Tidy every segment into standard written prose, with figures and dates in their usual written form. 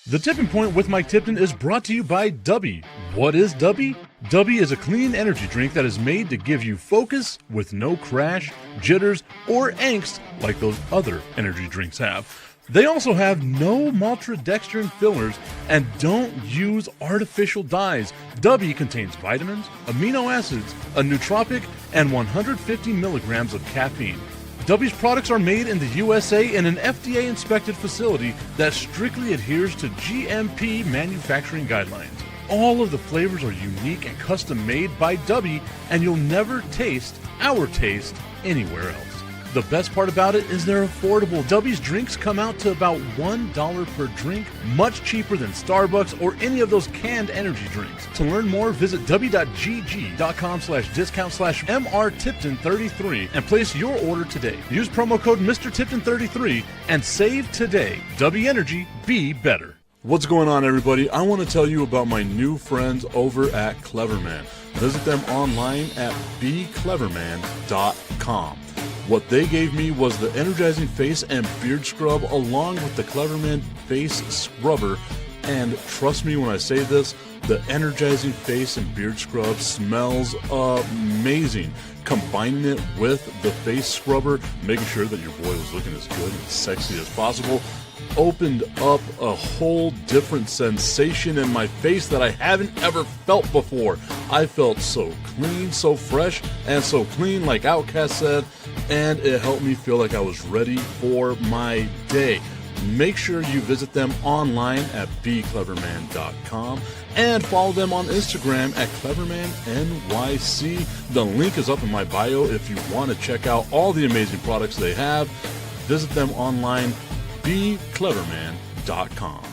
The Tipping Point with Mike Tipton is brought to you by Dubby. What is Dubby? Dubby is a clean energy drink that is made to give you focus with no crash, jitters, or angst like those other energy drinks have. They also have no maltodextrin fillers and don't use artificial dyes. Dubby contains vitamins, amino acids, a nootropic, and 150 milligrams of caffeine. Dubby's products are made in the USA in an FDA-inspected facility that strictly adheres to GMP manufacturing guidelines. All of the flavors are unique and custom-made by Dubby, and you'll never taste our taste anywhere else. The best part about it is they're affordable. Dubby's drinks come out to about $1 per drink, much cheaper than Starbucks or any of those canned energy drinks. To learn more, visit dubby.gg.com/discount/MRTipton33 and place your order today. Use promo code MrTipton33 and save today. Dubby Energy, be better. What's going on, everybody? I want to tell you about my new friends over at Cleverman. Visit them online at becleverman.com. What they gave me was the energizing face and beard scrub along with the Cleverman face scrubber. And trust me when I say this, the energizing face and beard scrub smells amazing. Combining it with the face scrubber, making sure that your boy was looking as good and sexy as possible, opened up a whole different sensation in my face that I haven't ever felt before. I felt so clean, so fresh, and so clean, like Outcast said, and it helped me feel like I was ready for my day. Make sure you visit them online at becleverman.com and follow them on Instagram at clevermannyc. The link is up in my bio if you want to check out all the amazing products they have. Visit them online, becleverman.com.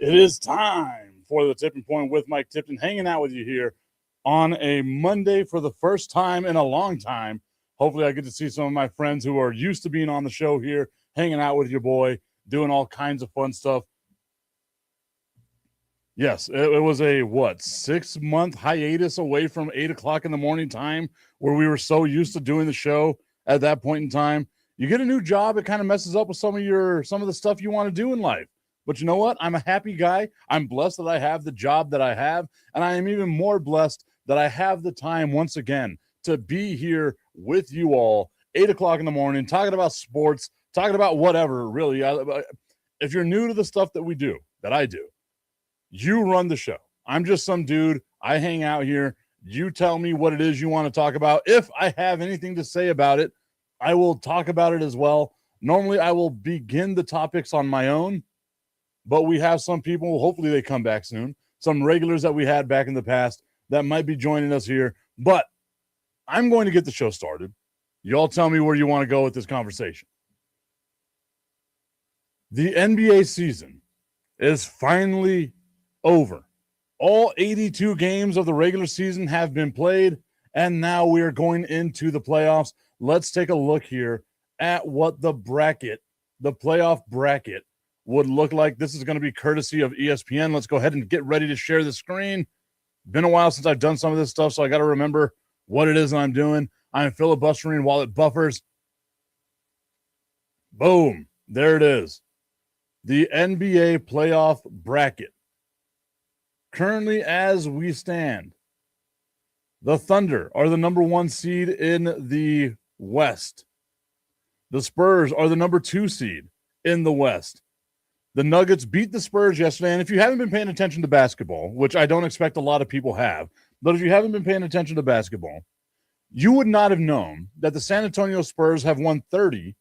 It is time for the Tipping Point with Mike Tipton, hanging out with you here on a Monday for the first time in a long time. Hopefully I get to see some of my friends who are used to being on the show here, hanging out with your boy, doing all kinds of fun stuff. Yes, it was a, 6-month hiatus away from 8 o'clock in the morning time where we were so used to doing the show at that point in time. You get a new job, it kind of messes up with some of the stuff you want to do in life. But you know what? I'm a happy guy. I'm blessed that I have the job that I have. And I am even more blessed that I have the time once again to be here with you all, 8 o'clock in the morning, talking about sports, talking about whatever, really. If you're new to the stuff that we do, that I do, you run the show. I'm just some dude. I hang out here. You tell me what it is you want to talk about. If I have anything to say about it, I will talk about it as well. Normally, I will begin the topics on my own. But we have some people, hopefully they come back soon, some regulars that we had back in the past that might be joining us here. But I'm going to get the show started. You all tell me where you want to go with this conversation. The NBA season is finally over. All 82 games of the regular season have been played, and now we are going into the playoffs. Let's take a look here at what the playoff bracket, would look like. This is going to be courtesy of ESPN. Let's go ahead and get ready to share the screen. Been a while since I've done some of this stuff, so I got to remember what it is that I'm doing. I'm filibustering while it buffers. Boom. There it is. The NBA playoff bracket. Currently, as we stand, the Thunder are the number 1 seed in the West. The Spurs are the number 2 seed in the West. The Nuggets beat the Spurs yesterday, and if you haven't been paying attention to basketball, which I don't expect a lot of people have, but if you haven't been paying attention to basketball, you would not have known that the San Antonio Spurs have won 30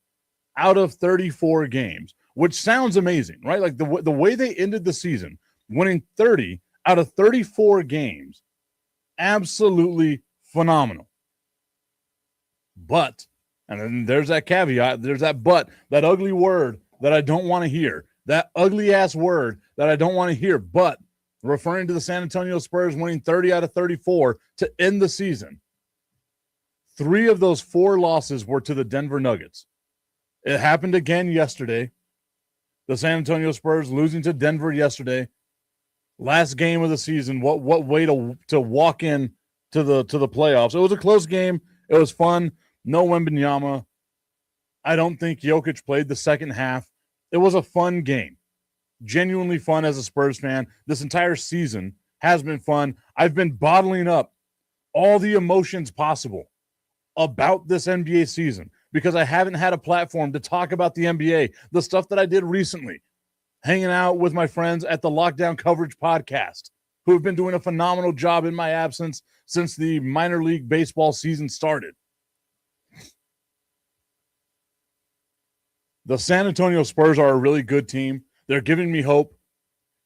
out of 34 games, which sounds amazing, right? Like the way they ended the season, winning 30 out of 34 games. Absolutely phenomenal. But, and then there's that caveat, there's that but, that ugly word that I don't want to hear, that ugly ass word that I don't want to hear, but referring to the San Antonio Spurs winning 30 out of 34 to end the season. 3 of those 4 losses were to the Denver Nuggets. It happened again yesterday. The San Antonio Spurs losing to Denver yesterday. Last game of the season. What way to walk in to the playoffs. It was a close game. It was fun. No Wembanyama. I don't think Jokic played the second half. It was a fun game. Genuinely fun as a Spurs fan. This entire season has been fun. I've been bottling up all the emotions possible about this NBA season because I haven't had a platform to talk about the NBA, the stuff that I did recently, hanging out with my friends at the Lockdown Coverage podcast, who have been doing a phenomenal job in my absence since the minor league baseball season started. The San Antonio Spurs are a really good team. They're giving me hope.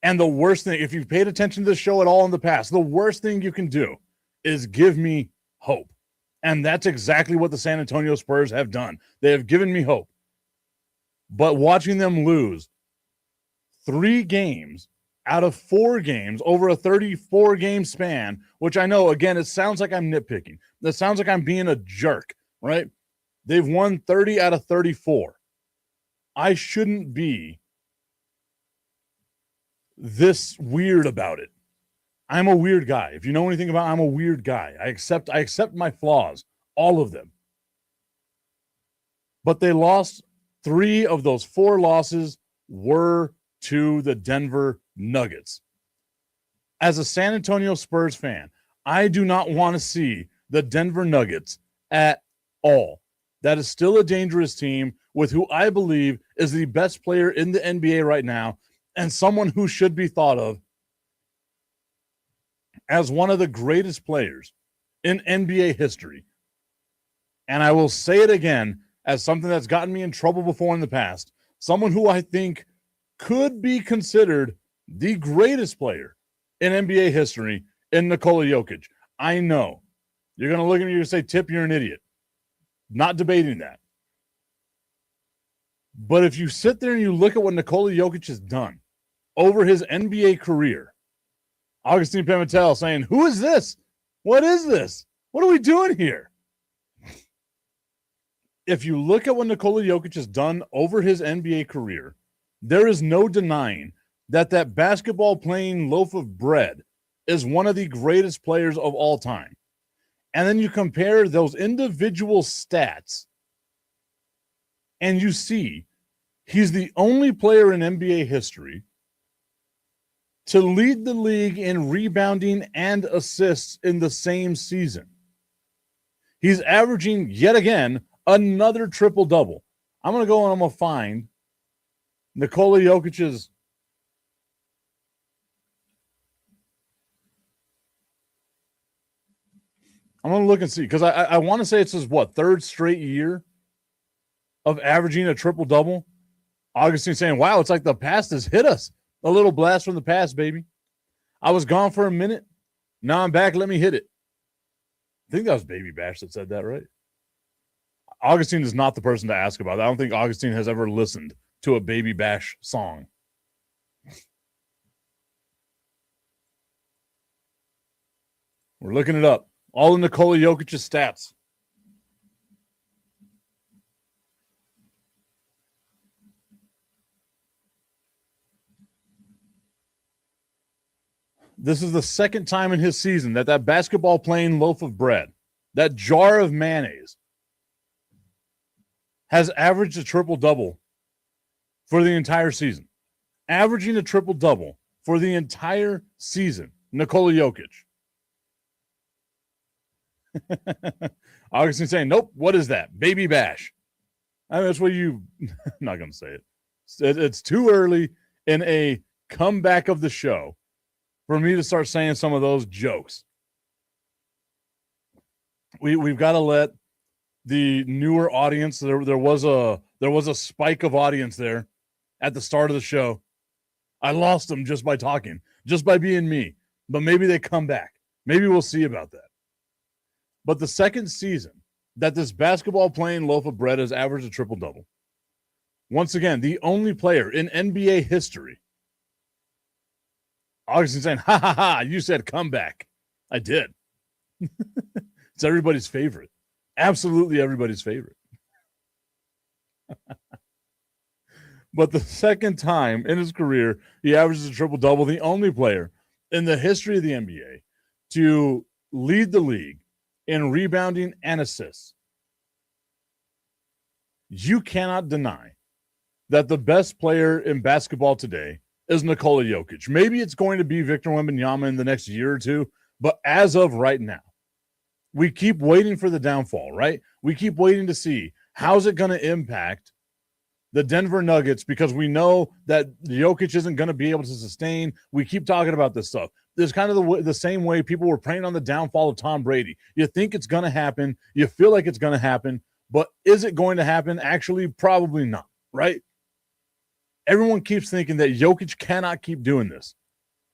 And the worst thing, if you've paid attention to this show at all in the past, the worst thing you can do is give me hope. And that's exactly what the San Antonio Spurs have done. They have given me hope. But watching them lose 3 games out of 4 games over a 34-game span, which I know, again, it sounds like I'm nitpicking. It sounds like I'm being a jerk, right? They've won 30 out of 34. I shouldn't be this weird about it. I'm a weird guy. If you know anything about, I'm a weird guy. I accept my flaws, all of them. But they lost 3 of those 4 losses were to the Denver Nuggets. As a San Antonio Spurs fan, I do not want to see the Denver Nuggets at all. That is still a dangerous team with who I believe is the best player in the NBA right now and someone who should be thought of as one of the greatest players in NBA history. And I will say it again as something that's gotten me in trouble before in the past. Someone who I think could be considered the greatest player in NBA history in Nikola Jokic. I know. You're going to look at me and say, Tip, you're an idiot. Not debating that. But if you sit there and you look at what Nikola Jokic has done over his NBA career, Augustine Pimentel saying, who is this? What is this? What are we doing here? If you look at what Nikola Jokic has done over his NBA career, there is no denying that basketball playing loaf of bread is one of the greatest players of all time. And then you compare those individual stats, and you see he's the only player in NBA history to lead the league in rebounding and assists in the same season. He's averaging, yet again, another triple-double. I'm going to go and I'm going to find Nikola Jokic's I'm going to look and see, because I want to say it's his, 3rd straight year of averaging a triple-double. Augustine saying, wow, it's like the past has hit us. A little blast from the past, baby. I was gone for a minute. Now I'm back. Let me hit it. I think that was Baby Bash that said that, right? Augustine is not the person to ask about that. I don't think Augustine has ever listened to a Baby Bash song. We're looking it up. All in Nikola Jokic's stats. This is the second time in his season that basketball playing loaf of bread, that jar of mayonnaise, has averaged a triple-double for the entire season. Averaging a triple-double for the entire season, Nikola Jokic. Augustine saying, nope, what is that? Baby Bash. I mean, that's what I'm not going to say it. It's too early in a comeback of the show for me to start saying some of those jokes. We've got to let the newer audience, there was a spike of audience there at the start of the show. I lost them just by talking, just by being me. but maybe they come back. Maybe we'll see about that. But the second season that this basketball playing loaf of bread has averaged a triple-double. Once again, the only player in NBA history. Augustine saying, ha, ha, ha, you said comeback. I did. It's everybody's favorite. Absolutely everybody's favorite. But the second time in his career, he averages a triple-double, the only player in the history of the NBA to lead the league in rebounding and assists. You cannot deny that the best player in basketball today is Nikola Jokic. Maybe it's going to be Victor Wembanyama in the next year or two, but as of right now, we keep waiting for the downfall, right? We keep waiting to see how's it going to impact the Denver Nuggets, because we know that Jokic isn't going to be able to sustain. We keep talking about this stuff. There's kind of the same way people were praying on the downfall of Tom Brady. You think it's going to happen. You feel like it's going to happen. But is it going to happen? Actually, probably not, right? Everyone keeps thinking that Jokic cannot keep doing this.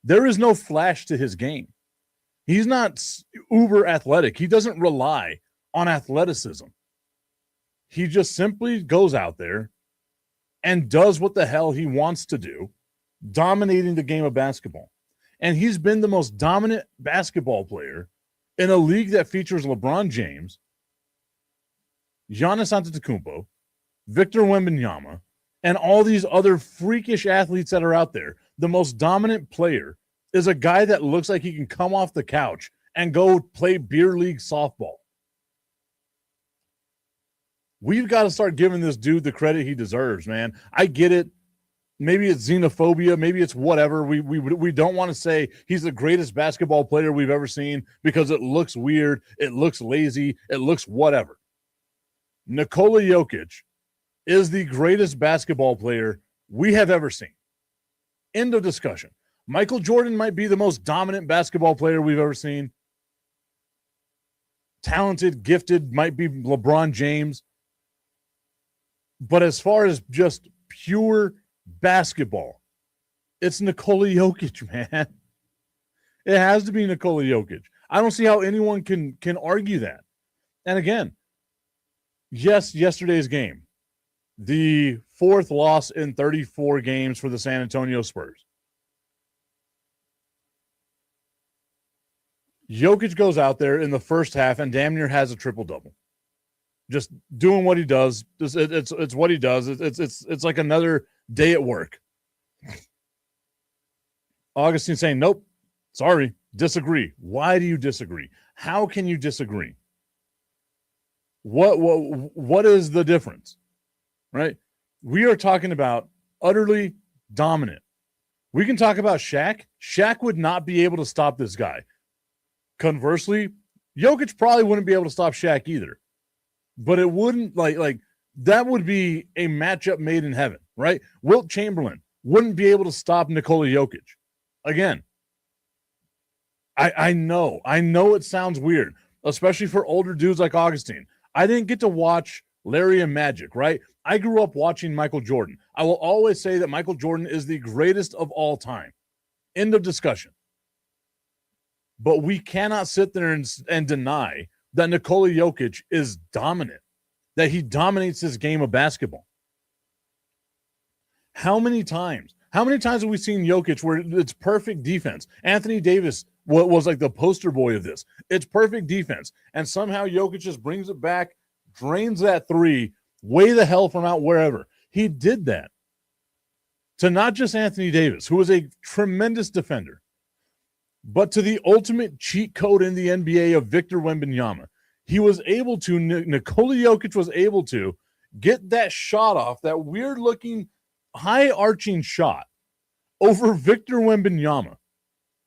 There is no flash to his game. He's not uber athletic. He doesn't rely on athleticism. He just simply goes out there and does what the hell he wants to do, dominating the game of basketball. And he's been the most dominant basketball player in a league that features LeBron James, Giannis Antetokounmpo, Victor Wembanyama, and all these other freakish athletes that are out there. The most dominant player is a guy that looks like he can come off the couch and go play beer league softball. We've got to start giving this dude the credit he deserves, man. I get it. Maybe it's xenophobia. Maybe it's whatever. We don't want to say he's the greatest basketball player we've ever seen because it looks weird. It looks lazy. It looks whatever. Nikola Jokic is the greatest basketball player we have ever seen. End of discussion. Michael Jordan might be the most dominant basketball player we've ever seen. Talented, gifted, might be LeBron James. But as far as just pure basketball, it's Nikola Jokic, man. It has to be Nikola Jokic. I don't see how anyone can argue that. And again, yes, yesterday's game, the fourth loss in 34 games for the San Antonio Spurs. Jokic goes out there in the first half and damn near has a triple-double. Just doing what he does. It's what he does. It's like another day at work. Augustine saying, nope, sorry, disagree. Why do you disagree? How can you disagree? What is the difference? Right? We are talking about utterly dominant. We can talk about Shaq. Shaq would not be able to stop this guy. Conversely, Jokic probably wouldn't be able to stop Shaq either. But it wouldn't like that would be a matchup made in heaven, right? Wilt Chamberlain wouldn't be able to stop Nikola Jokic. Again, I know it sounds weird, especially for older dudes like Augustine. I didn't get to watch Larry and Magic, right? I grew up watching Michael Jordan. I will always say that Michael Jordan is the greatest of all time. End of discussion. But we cannot sit there and deny that Nikola Jokic is dominant, that he dominates this game of basketball. How many times have we seen Jokic where it's perfect defense? Anthony Davis was like the poster boy of this. It's perfect defense. And somehow Jokic just brings it back, drains that three, way the hell from out wherever. He did that to not just Anthony Davis, who was a tremendous defender, but to the ultimate cheat code in the NBA of Victor Wembanyama. He was able to, Nikola Jokic was able to get that shot off, that weird-looking, high-arching shot over Victor Wembanyama.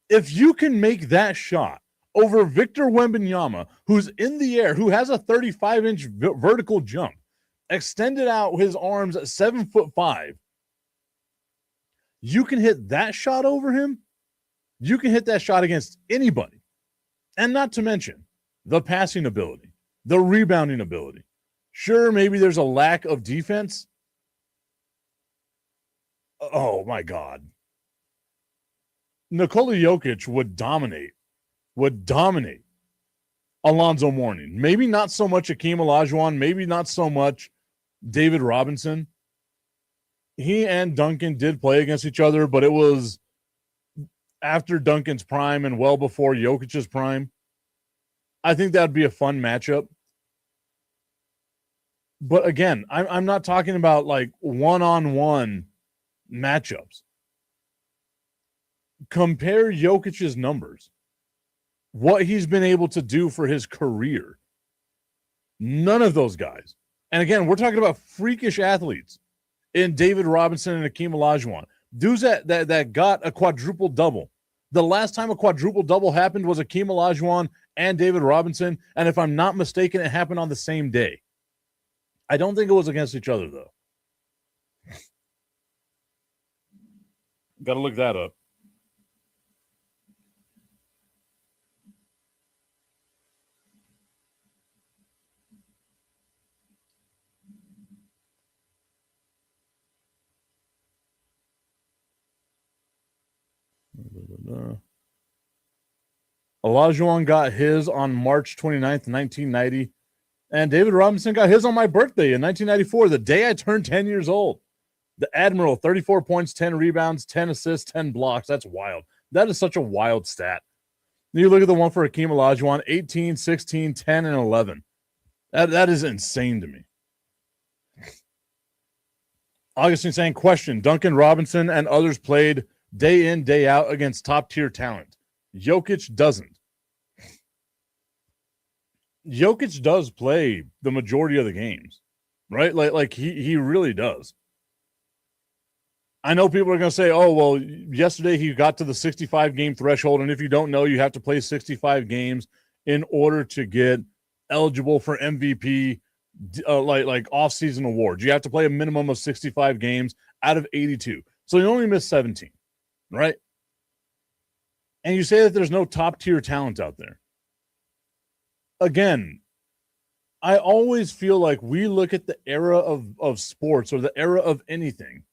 If you can make that shot over Victor Wembanyama, who's in the air, who has a 35-inch vertical jump, extended out his arms at 7'5", you can hit that shot over him. You can hit that shot against anybody. And not to mention the passing ability, the rebounding ability. Sure, maybe there's a lack of defense. Oh, my God. Nikola Jokic would dominate Alonzo Mourning. Maybe not so much Akeem Olajuwon, maybe not so much David Robinson. He and Duncan did play against each other, but it was after Duncan's prime and well before Jokic's prime. I think that'd be a fun matchup. But again, I'm not talking about like one-on-one matchups. Compare Jokic's numbers, what he's been able to do for his career. None of those guys. And again, we're talking about freakish athletes in David Robinson and Akeem Olajuwon. Dudes that got a quadruple double. The last time a quadruple double happened was Akeem Olajuwon and David Robinson. And if I'm not mistaken, it happened on the same day. I don't think it was against each other, though. Got to look that up. Olajuwon got his on March 29th, 1990. And David Robinson got his on my birthday in 1994, the day I turned 10 years old. The Admiral, 34 points, 10 rebounds, 10 assists, 10 blocks. That's wild. That is such a wild stat. You look at the one for Akeem Olajuwon, 18, 16, 10, and 11. That is insane to me. Augustine saying, question, Duncan Robinson and others played day in, day out against top-tier talent. Jokic doesn't. Jokic does play the majority of the games, right? Like he really does. I know people are going to say, oh, well, yesterday he got to the 65-game threshold, and if you don't know, you have to play 65 games in order to get eligible for MVP, like off-season awards. You have to play a minimum of 65 games out of 82. So you only missed 17, right? And you say that there's no top-tier talent out there. Again, I always feel like we look at the era of sports or the era of anything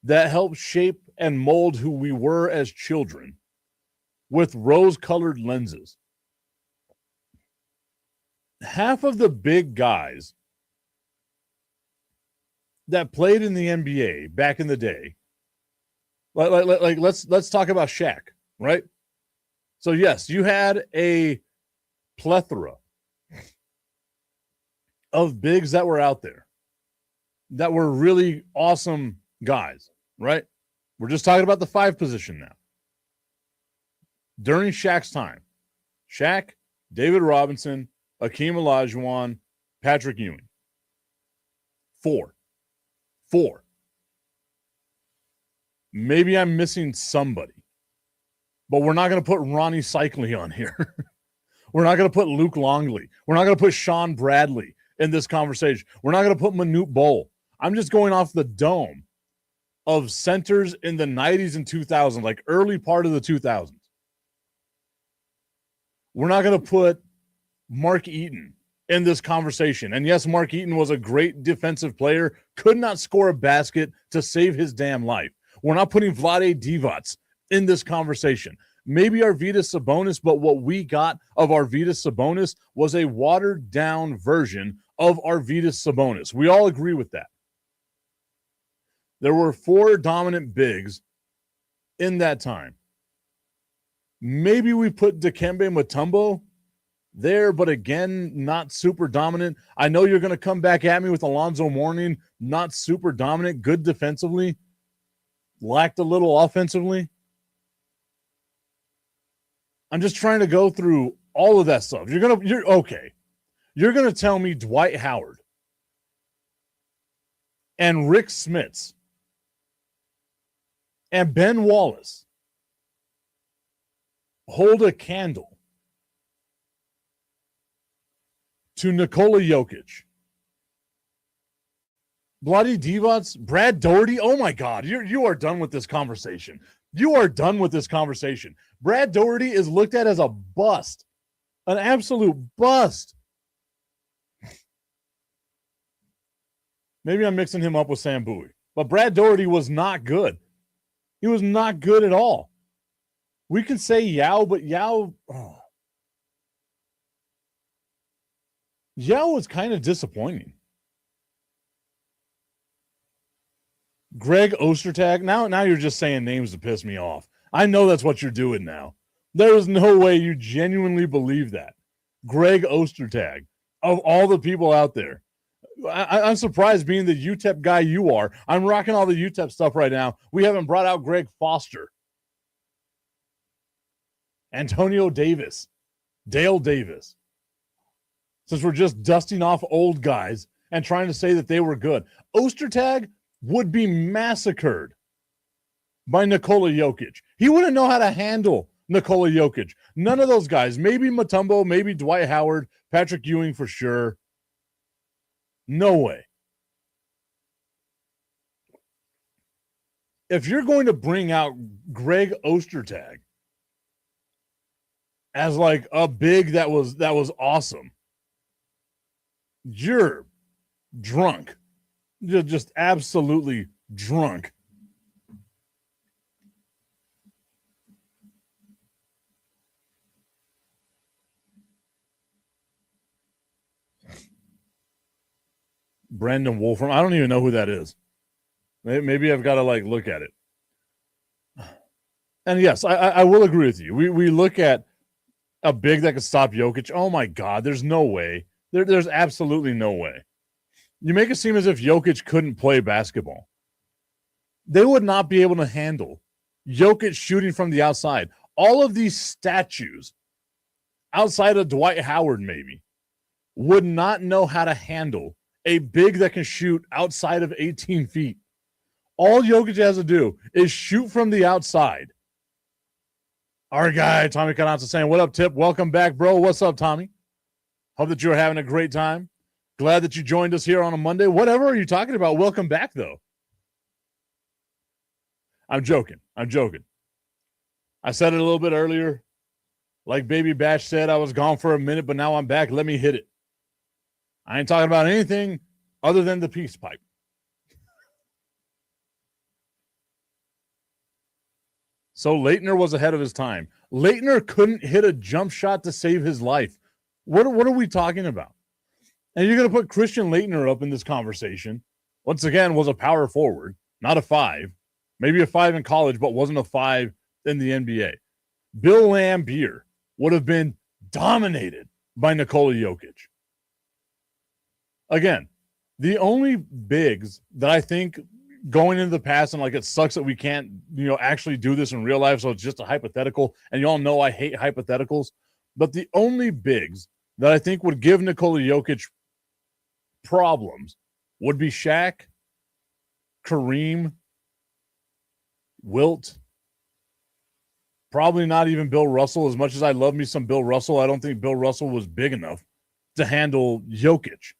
that helped shape and mold who we were as children with rose-colored lenses. Half of the big guys that played in the NBA back in the day, like let's talk about Shaq, right? So yes, you had a plethora of bigs that were out there that were really awesome guys, right? We're just talking about the 5 position now. During Shaq's time, Shaq, David Robinson, Akeem Olajuwon, Patrick Ewing. 4. Maybe I'm missing somebody, but we're not going to put Ronnie Cycli on here. We're not going to put Luke Longley. We're not going to put Sean Bradley in this conversation. We're not going to put Manute Bol. I'm just going off the dome of centers in the 90s and 2000s, like early part of the 2000s. We're not going to put Mark Eaton in this conversation. And yes, Mark Eaton was a great defensive player, could not score a basket to save his damn life. We're not putting Vlade Divac in this conversation. Maybe Arvydas Sabonis, but what we got of Arvydas Sabonis was a watered-down version of Arvydas Sabonis. We all agree with that. There were 4 dominant bigs in that time. Maybe we put Dikembe Mutombo there, but again, not super dominant. I know you're going to come back at me with Alonzo Mourning, not super dominant, good defensively, lacked a little offensively. I'm just trying to go through all of that stuff. You're okay. You're going to tell me Dwight Howard and Rick Smits and Ben Wallace hold a candle to Nikola Jokic, Vlade Divac, Brad Daugherty. Oh my God, you are done with this conversation. You are done with this conversation. Brad Daugherty is looked at as a bust, an absolute bust. Maybe I'm mixing him up with Sam Bowie, but Brad Daugherty was not good. He was not good at all. We can say Yao, but Yao was kind of disappointing. Greg Ostertag. Now you're just saying names to piss me off. I know that's what you're doing now. There is no way you genuinely believe that. Greg Ostertag, of all the people out there. I'm surprised, being the UTEP guy you are. I'm rocking all the UTEP stuff right now. We haven't brought out Greg Foster, Antonio Davis, Dale Davis. Since we're just dusting off old guys and trying to say that they were good. Ostertag would be massacred by Nikola Jokic. He wouldn't know how to handle Nikola Jokic. None of those guys. Maybe Mutombo, maybe Dwight Howard, Patrick Ewing for sure. No way. If you're going to bring out Greg Ostertag as like a big that was awesome, you're drunk. You're just absolutely drunk. Brandon Wolfram. I don't even know who that is. Maybe I've got to like look at it. And yes, I will agree with you. We look at a big that could stop Jokic. Oh my God, there's no way. There's absolutely no way. You make it seem as if Jokic couldn't play basketball. They would not be able to handle Jokic shooting from the outside. All of these statues, outside of Dwight Howard maybe, would not know how to handle a big that can shoot outside of 18 feet. All Jokic has to do is shoot from the outside. Our guy, Tommy Canazza, saying, what up, Tip? Welcome back, bro. What's up, Tommy? Hope that you're having a great time. Glad that you joined us here on a Monday. Whatever are you talking about? Welcome back, though. I'm joking. I said it a little bit earlier. Like Baby Bash said, I was gone for a minute, but now I'm back. Let me hit it. I ain't talking about anything other than the peace pipe. So Leitner was ahead of his time. Leitner couldn't hit a jump shot to save his life. What are we talking about? And you're going to put Christian Leitner up in this conversation. Once again, was a power forward, not a 5. Maybe a 5 in college, but wasn't a 5 in the NBA. Bill Laimbeer would have been dominated by Nikola Jokic. Again, the only bigs that I think going into the past, and like it sucks that we can't, actually do this in real life, so it's just a hypothetical, and you all know I hate hypotheticals, but the only bigs that I think would give Nikola Jokic problems would be Shaq, Kareem, Wilt, probably not even Bill Russell. As much as I love me some Bill Russell, I don't think Bill Russell was big enough to handle Jokic.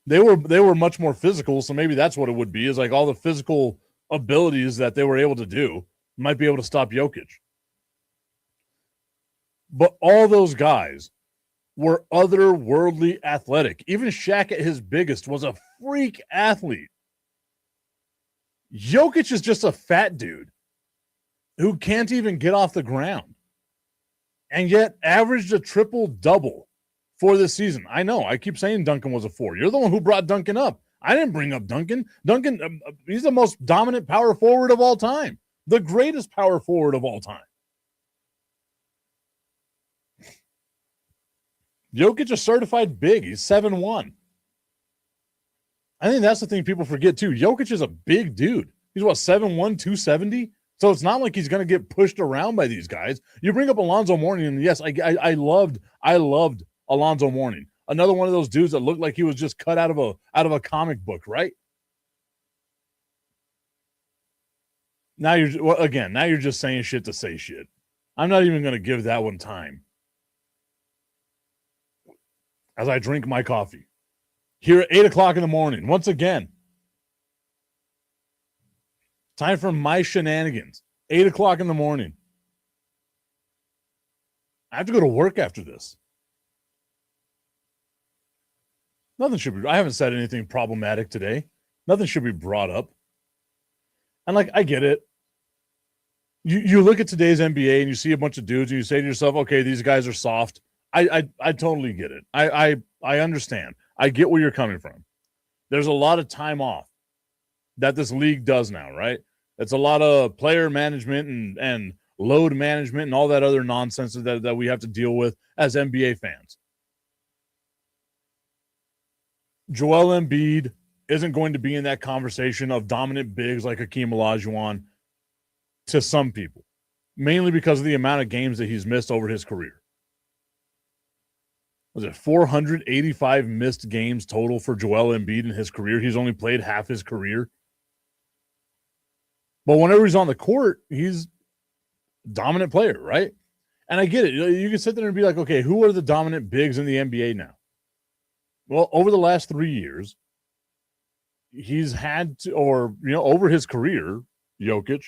They were much more physical, so maybe that's what it would be, is like all the physical abilities that they were able to do might be able to stop Jokic. But all those guys were otherworldly athletic. Even Shaq at his biggest was a freak athlete. Jokic is just a fat dude who can't even get off the ground and yet averaged a triple-double for this season. I know, I keep saying Duncan was a 4. You're the one who brought Duncan up. I didn't bring up Duncan. Duncan, he's the most dominant power forward of all time. The greatest power forward of all time. Jokic is certified big. He's 7'1". I think that's the thing people forget too. Jokic is a big dude. He's 7'1", 270? So it's not like he's going to get pushed around by these guys. You bring up Alonzo Mourning, and yes, I loved Alonzo Mourning. Another one of those dudes that looked like he was just cut out of a comic book, right? Now you're just saying shit to say shit. I'm not even going to give that one time. As I drink my coffee here at 8 o'clock in the morning, once again, time for my shenanigans. 8 o'clock in the morning. I have to go to work after this. Nothing should be. I haven't said anything problematic today. Nothing should be brought up. And I get it. You look at today's NBA and you see a bunch of dudes and you say to yourself, okay, these guys are soft. I totally get it. I understand. I get where you're coming from. There's a lot of time off that this league does now, right? It's a lot of player management and load management and all that other nonsense that we have to deal with as NBA fans. Joel Embiid isn't going to be in that conversation of dominant bigs like Hakeem Olajuwon to some people, mainly because of the amount of games that he's missed over his career. Was it 485 missed games total for Joel Embiid in his career? He's only played half his career. But whenever he's on the court, he's a dominant player, right? And I get it. You can sit there and be like, okay, who are the dominant bigs in the NBA now? Well, over the last 3 years, he's had to, or, over his career, Jokic,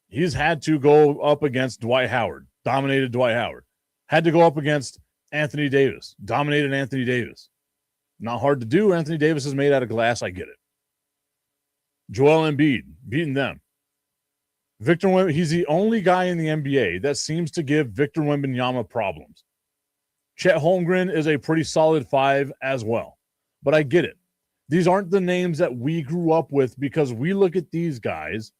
he's had to go up against Dwight Howard, dominated Dwight Howard. Had to go up against Anthony Davis, dominated Anthony Davis. Not hard to do. Anthony Davis is made out of glass. I get it. Joel Embiid, beating them. Victor Wembanyama, he's the only guy in the NBA that seems to give Victor Wembanyama problems. Chet Holmgren is a pretty solid 5 as well. But I get it. These aren't the names that we grew up with because we look at these guys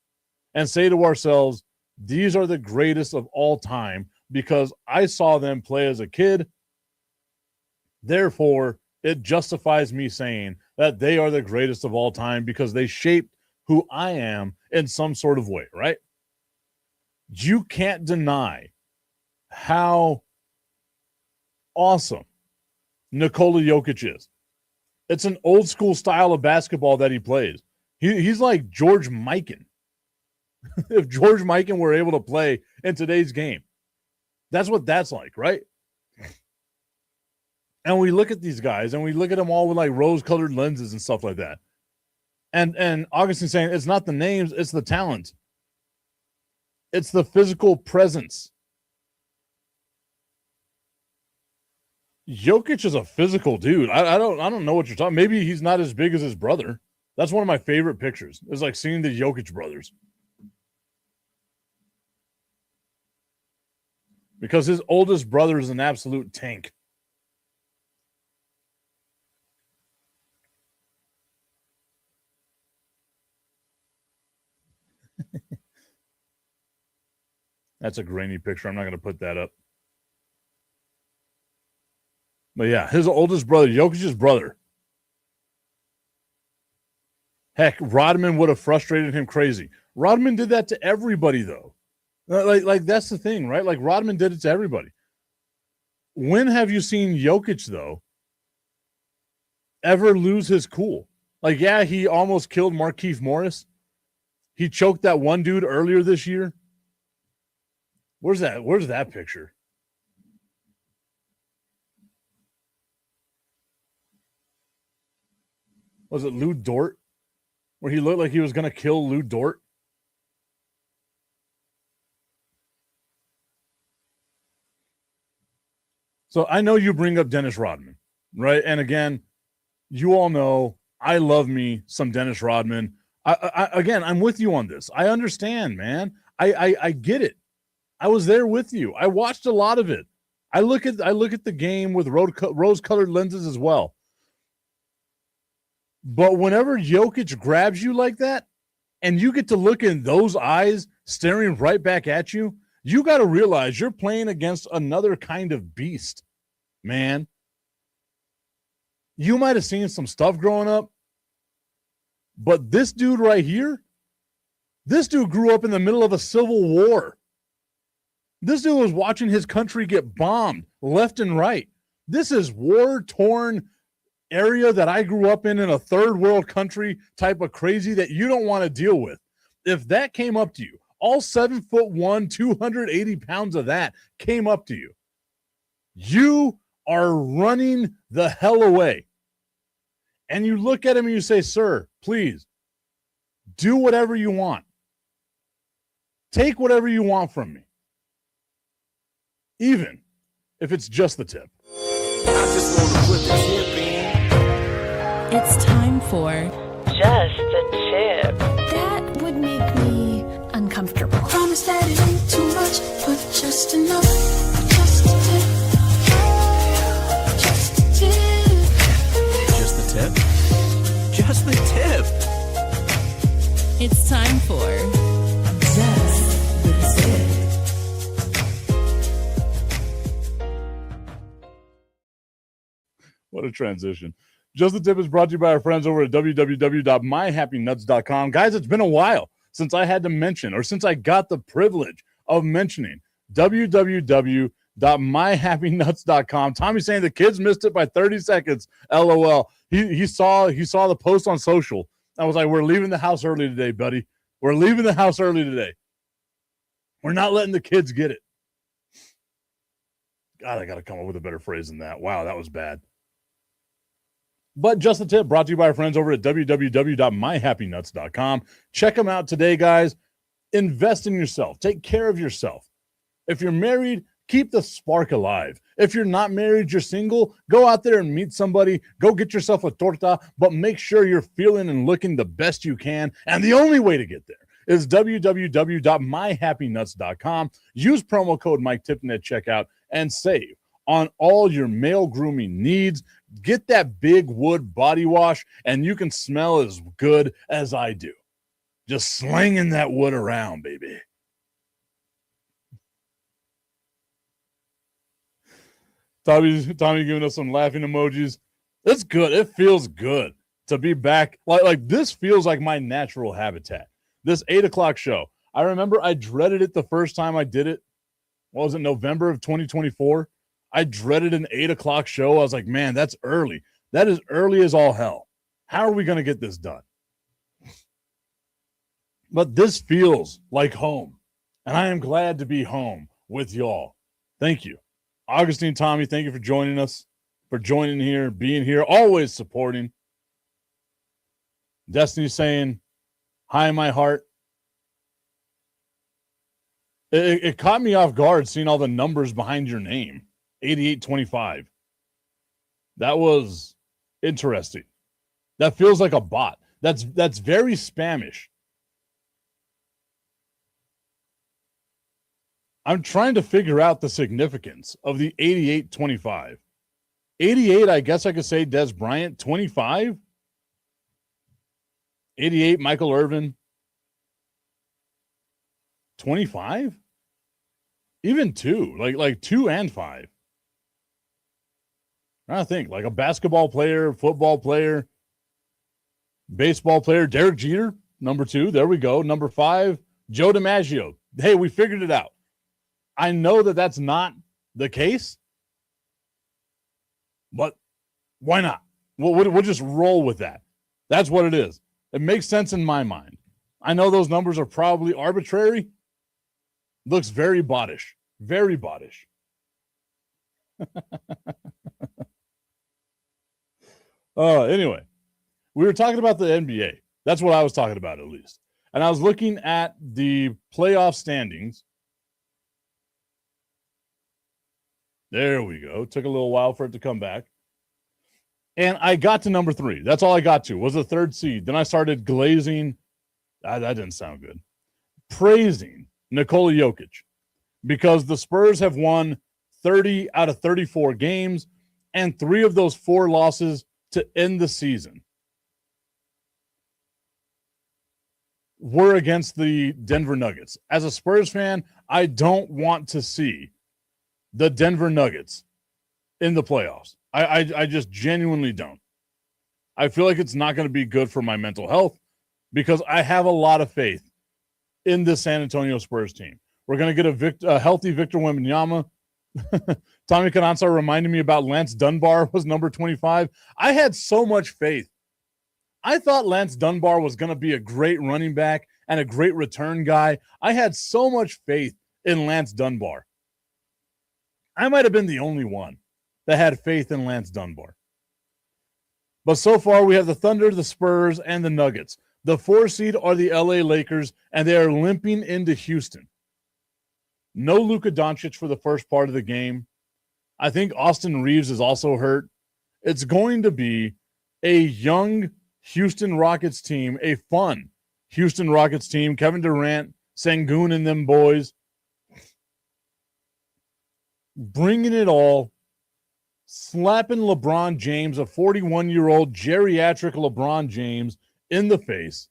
and say to ourselves, these are the greatest of all time because I saw them play as a kid. Therefore, it justifies me saying that they are the greatest of all time because they shaped who I am in some sort of way, right? You can't deny how awesome Nikola Jokic is. It's an old school style of basketball that he plays. He's like George Mikan. If George Mikan were able to play in today's game, that's what that's like, right? And we look at these guys and we look at them all with like rose-colored lenses and stuff like that. And Augustine saying it's not the names, it's the talent. It's the physical presence. Jokic is a physical dude. I don't know what you're talking. Maybe he's not as big as his brother. That's one of my favorite pictures. It's like seeing the Jokic brothers. Because his oldest brother is an absolute tank. That's a grainy picture. I'm not going to put that up. But yeah, his oldest brother, Jokic's brother. Heck, Rodman would have frustrated him crazy. Rodman did that to everybody, though. Like that's the thing, right? Like Rodman did it to everybody. When have you seen Jokic, though, ever lose his cool? Like, yeah, he almost killed Markieff Morris. He choked that one dude earlier this year. Where's that picture? Was it Lou Dort? Where he looked like he was going to kill Lou Dort? So I know you bring up Dennis Rodman, right? And again, you all know I love me some Dennis Rodman. Again, I'm with you on this. I understand, man. I get it. I was there with you. I watched a lot of it. I look at the game with rose-colored lenses as well. But whenever Jokic grabs you like that, and you get to look in those eyes staring right back at you, you got to realize you're playing against another kind of beast, man. You might have seen some stuff growing up, but this dude right here, this dude grew up in the middle of a civil war. This dude was watching his country get bombed left and right. This is war-torn area that I grew up in a third world country type of crazy that you don't want to deal with. If that came up to you, all 7'1", 280 pounds of that came up to you, you are running the hell away. And you look at him and you say, sir, please do whatever you want. Take whatever you want from me. Even if it's just the tip. I just want to put the tip in. It's time for Just a Tip. That would make me uncomfortable. Promise that What a transition. Just the Tip is brought to you by our friends over at www.myhappynuts.com. Guys, it's been a while since I had to mention, or since I got the privilege of mentioning www.myhappynuts.com. Tommy's saying the kids missed it by 30 seconds. LOL. He saw the post on social. I was like, we're leaving the house early today, buddy. We're leaving the house early today. We're not letting the kids get it. God, I got to come up with a better phrase than that. Wow, that was bad. But Just the Tip brought to you by our friends over at www.myhappynuts.com. Check them out today, guys. Invest in yourself. Take care of yourself. If you're married, keep the spark alive. If you're not married, you're single, go out there and meet somebody. Go get yourself a torta, but make sure you're feeling and looking the best you can. And the only way to get there is www.myhappynuts.com. Use promo code Mike Tipton at checkout and save on all your male grooming needs. Get that big wood body wash, and you can smell as good as I do. Just slinging that wood around, baby. Tommy giving us some laughing emojis. It's good. It feels good to be back. Like this feels like my natural habitat. This 8 o'clock show. I remember I dreaded it the first time I did it. What was it, November of 2024? I dreaded an 8 o'clock show. I was like, man, that's early. That is early as all hell. How are we going to get this done? But this feels like home. And I am glad to be home with y'all. Thank you. Augustine, Tommy, thank you for joining us, for joining here, being here, always supporting. Destiny saying, hi, my heart. It caught me off guard seeing all the numbers behind your name. 8825. That was interesting. That feels like a bot. That's very Spamish. I'm trying to figure out the significance of the 8825. 88, I guess I could say Des Bryant. 25? 88, Michael Irvin. 25? Even 2, like 2 and 5. I think like a basketball player, football player, baseball player, Derek Jeter, number 2. There we go. Number 5, Joe DiMaggio. Hey, we figured it out. I know that that's not the case, but why not? We'll just roll with that. That's what it is. It makes sense in my mind. I know those numbers are probably arbitrary. Looks very bottish. Very bottish. Anyway, we were talking about the NBA. That's what I was talking about, at least. And I was looking at the playoff standings. There we go. Took a little while for it to come back. And I got to number 3. That's all I got to, was the 3rd seed. Then I started glazing. That didn't sound good. Praising Nikola Jokic, because the Spurs have won 30 out of 34 games, and 3 of those 4 losses to end the season were against the Denver Nuggets. As a Spurs fan, I don't want to see the Denver Nuggets in the playoffs. I just genuinely don't. I feel like it's not going to be good for my mental health, because I have a lot of faith in this San Antonio Spurs team. We're going to get a healthy Victor Wembanyama. Tommy Cananza reminded me about Lance Dunbar was number 25. I had so much faith. I thought Lance Dunbar was going to be a great running back and a great return guy. I had so much faith in Lance Dunbar. I might have been the only one that had faith in Lance Dunbar. But so far, we have the Thunder, the Spurs, and the Nuggets. The 4 seed are the LA Lakers, and they are limping into Houston. No Luka Doncic for the first part of the game. I think Austin Reeves is also hurt. It's going to be a young Houston Rockets team, a fun Houston Rockets team. Kevin Durant, Sengun, and them boys bringing it all, slapping LeBron James, a 41-year-old geriatric LeBron James, in the face,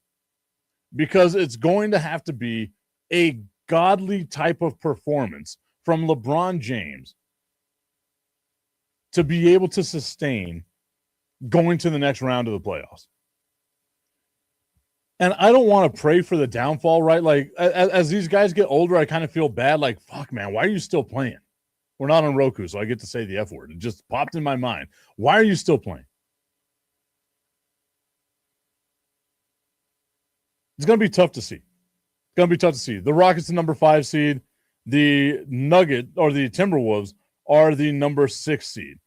because it's going to have to be a godly type of performance from LeBron James to be able to sustain going to the next round of the playoffs. And I don't want to pray for the downfall, right? Like, as these guys get older, I kind of feel bad. Like, fuck, man, why are you still playing? We're not on Roku, so I get to say the F word. It just popped in my mind. Why are you still playing? It's going to be tough to see. It's going to be tough to see. The Rockets, the number 5 seed. The Nugget, or the Timberwolves, are the number 6 seed.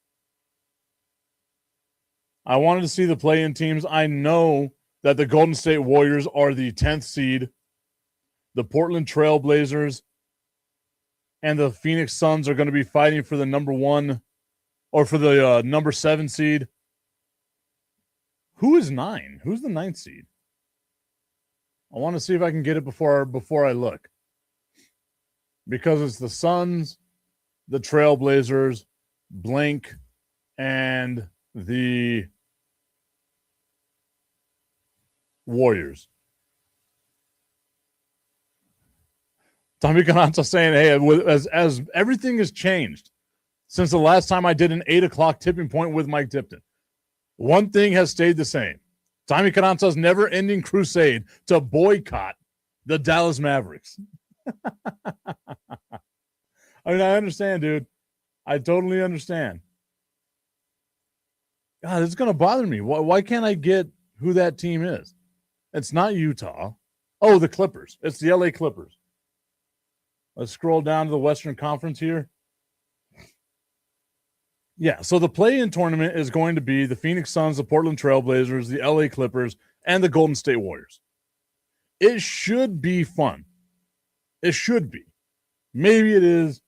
I wanted to see the play-in teams. I know that the Golden State Warriors are the 10th seed. The Portland Trail Blazers and the Phoenix Suns are going to be fighting for the number 1 or for the number 7 seed. Who is 9? Who's the 9th seed? I want to see if I can get it before I look. Because it's the Suns, the Trail Blazers, blank, and the Warriors. Tommy Cananza saying, hey, as everything has changed since the last time I did an 8 o'clock tipping point with Mike Tipton, one thing has stayed the same. Tommy Cananza's never-ending crusade to boycott the Dallas Mavericks. I mean, I understand, dude. I totally understand. God, it's going to bother me. Why can't I get who that team is? It's not Utah. Oh, the Clippers. It's the LA Clippers. Let's scroll down to the Western Conference here. Yeah, so the play-in tournament is going to be the Phoenix Suns, the Portland Trail Blazers, the LA Clippers, and the Golden State Warriors. It should be fun. It should be. Maybe it is.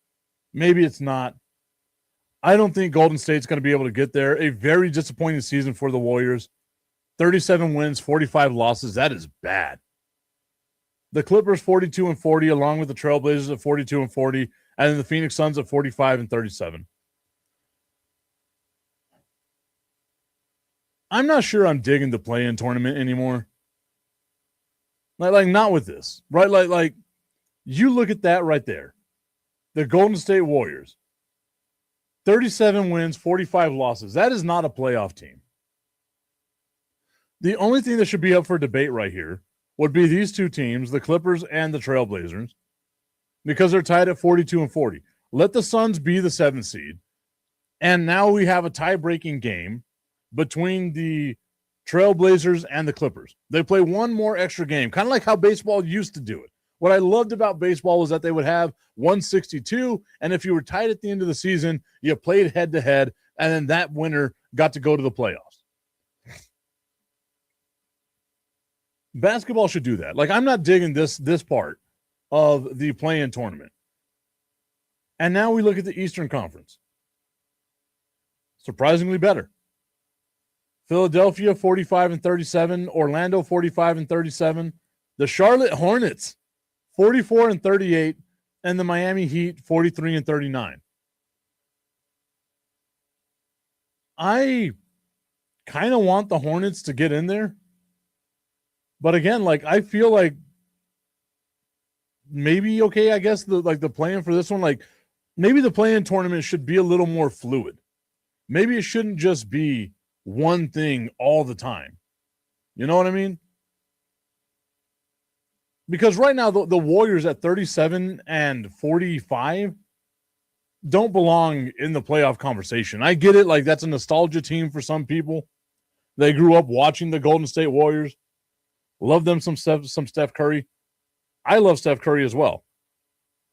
Maybe it's not. I don't think Golden State's going to be able to get there. A very disappointing season for the Warriors. 37 wins, 45 losses. That is bad. The Clippers 42-40, along with the Trailblazers at 42-40, and then the Phoenix Suns at 45-37. I'm not sure I'm digging the play-in tournament anymore. Like not with this, right? Like you look at that right there. The Golden State Warriors, 37 wins, 45 losses. That is not a playoff team. The only thing that should be up for debate right here would be these two teams, the Clippers and the Trailblazers, because they're tied at 42-40. Let the Suns be the 7th seed, and now we have a tie-breaking game between the Trailblazers and the Clippers. They play one more extra game, kind of like how baseball used to do it. What I loved about baseball was that they would have 162, and if you were tied at the end of the season, you played head-to-head, and then that winner got to go to the playoffs. Basketball should do that. Like, I'm not digging this part of the play-in tournament. And now we look at the Eastern Conference. Surprisingly better. Philadelphia 45-37, Orlando 45-37, the Charlotte Hornets 44-38, and the Miami Heat 43-39. I kind of want the Hornets to get in there. But again, like, I feel like maybe, okay, I guess the plan for this one, like, maybe the play-in tournament should be a little more fluid. Maybe it shouldn't just be one thing all the time. You know what I mean? Because right now, the Warriors at 37-45 don't belong in the playoff conversation. I get it. Like, that's a nostalgia team for some people. They grew up watching the Golden State Warriors. Love them some Steph Curry. I love Steph Curry as well.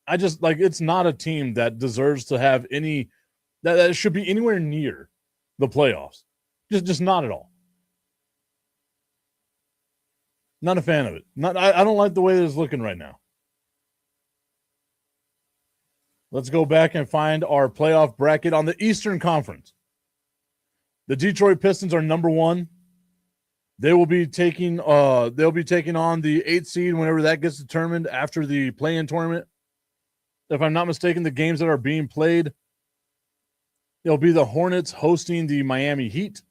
I just, like, it's not a team that deserves to have any, that should be anywhere near the playoffs. Just not at all. Not a fan of it. I don't like the way it's looking right now. Let's go back and find our playoff bracket on the Eastern Conference. The Detroit Pistons are number 1. They will be taking on the 8th seed whenever that gets determined after the play-in tournament. If I'm not mistaken, the games that are being played, it'll be the Hornets hosting the Miami Heat.